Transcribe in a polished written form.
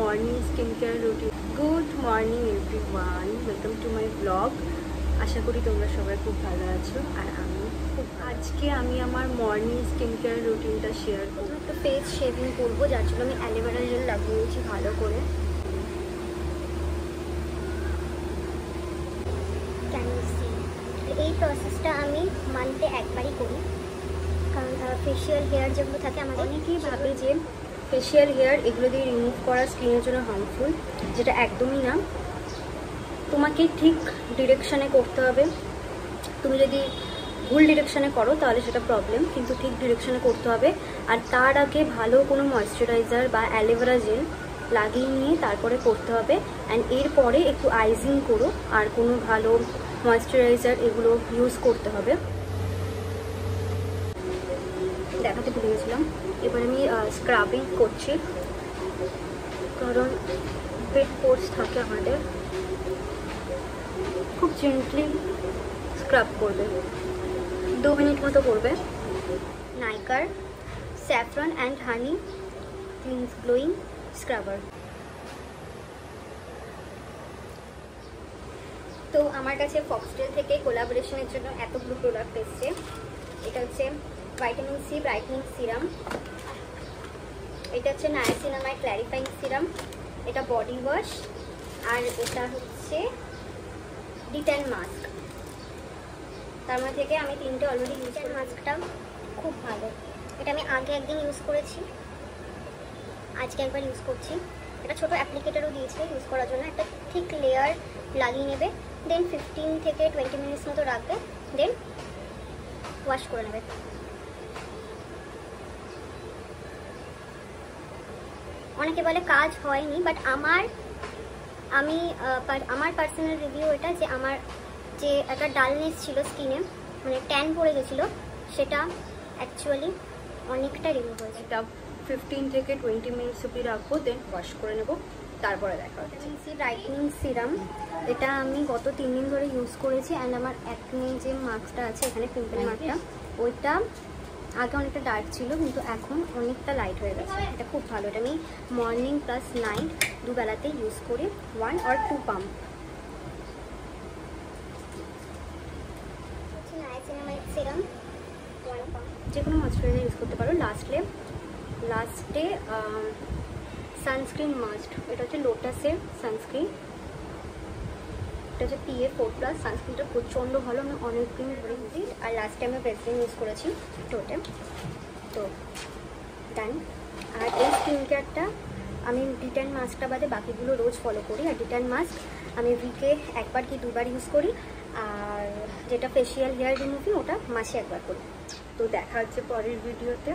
Morning skin care routine. Good morning everyone, welcome to my blog. আশা করি তোমরা সবাই খুব ভালো আছো আর আমি আজকে আমার মর্নিং স্কিন কেয়ার রুটিনটা শেয়ার করবো। একটা ফেস শেভিং করবো, যার জন্য আমি অ্যালোভেরা জেল লাগিয়েছি ভালো করে। এই প্রসেসটা আমি মান্থে একবারই করি, কারণ ফেশিয়াল হেয়ার যেগুলো থাকে আমাদের, অনেকেই ভাবে যে ফেশিয়াল হেয়ার এগুলো দিয়ে রিমুভ করা স্কিনের জন্য হার্মফুল, যেটা একদমই না। তোমাকে ঠিক ডিরেকশানে করতে হবে। তুমি যদি ভুল ডিরেকশানে করো তাহলে সেটা প্রবলেম, কিন্তু ঠিক ডিরেকশানে করতে হবে। আর তার আগে ভালো কোনো ময়েশ্চারাইজার বা অ্যালোভেরা জেল লাগিয়ে নিয়ে তারপরে করতে হবে। অ্যান্ড এরপরে একটু আইজিং করো আর কোনো ভালো ময়েশ্চারাইজার এগুলো ইউজ করতে হবে। দেখাতে ভুলে গেছিলাম, এবার আমি স্ক্রাবিং করছি, কারণ ওয়েট পোর্স থাকে আমাদের। খুব জেন্টলি স্ক্রাব করবে, 2 মিনিট মতো করবে। নাইকার saffron and honey cleanse glowing scrubber. তো আমার কাছে ফক্সটেল থেকে কোলাবোরেশনের জন্য এতগুলো প্রোডাক্ট এসছে। এটা হচ্ছে ভিটামিন সি ব্রাইটনিং সিরাম, এটা হচ্ছে নায়াসিনামাইড ক্ল্যারিফাইং সিরাম, এটা বডি ওয়াশ, আর এটা হচ্ছে ডিট্যান মাস্ক। তার মধ্যে থেকে আমি 3টে অলরেডি ইউজ করি। মাস্কটা খুব ভালো, এটা আমি আগে একদিন ইউজ করেছি, আজকে একবার ইউজ করছি। এটা ছোটো অ্যাপ্লিকেটারও দিয়েছে ইউজ করার জন্য। একটা ঠিক লেয়ার লাগিয়ে নেবে, দেন 15 থেকে 20 মিনিটস মতো রাখবে, দেন ওয়াশ করে নেবে। অনেকে বলে কাজ হয়নি, বাট আমার পার্সোনাল রিভিউ এটা, যে আমার যে একটা ডালনেস ছিল স্কিনে, মানে ট্যান পড়ে গেছিলো, সেটা অ্যাকচুয়ালি অনেকটা রিমুভ হয়েছে। এটা 15 থেকে 20 মিনিটস অবধি রাখবো, দেন ওয়াশ করে নেবো, তারপরে দেখা হচ্ছে। ব্রাইটনিং সিরাম, এটা আমি গত 3 দিন ধরে ইউজ করেছি। অ্যান্ড আমার অ্যাকনে যে মার্কসটা আছে এখানে, পিম্পল মার্কটা, ওইটা আগে অনেকটা ডার্ক ছিল কিন্তু এখন অনেকটা লাইট হয়ে গেছে। এটা খুব ভালো, এটা আমি মর্নিং প্লাস নাইট দুবেলাতে ইউজ করি, 1 or 2 পাম্প। সিরাম 1 পাম্প, যে কোনো ময়েশ্চারাইজার ইউজ করতে পারো। লাস্টে সানস্ক্রিন মাস্ট, এটা হচ্ছে লোটাসের সানস্ক্রিন, এটা হচ্ছে PA4+। সানস্ক্রিনটা প্রচণ্ড ভালো, আমি অনেকদিন ধরে ইউজ। আর লাস্টে আমি ভ্যাসলিন ইউজ করেছি টোটে, তো ডান। আর এই স্কিন কেয়ারটা আমি ডিট্যান মাস্কটা বাদে বাকিগুলো রোজ ফলো করি। আর ডিট্যান মাস্ক আমি উইকে 1বার কি 2বার ইউজ করি, আর যেটা ফেশিয়াল হেয়ার রিমুভিং ওটা মাসে 1বার করি। তো দেখা হচ্ছে পরের ভিডিওতে।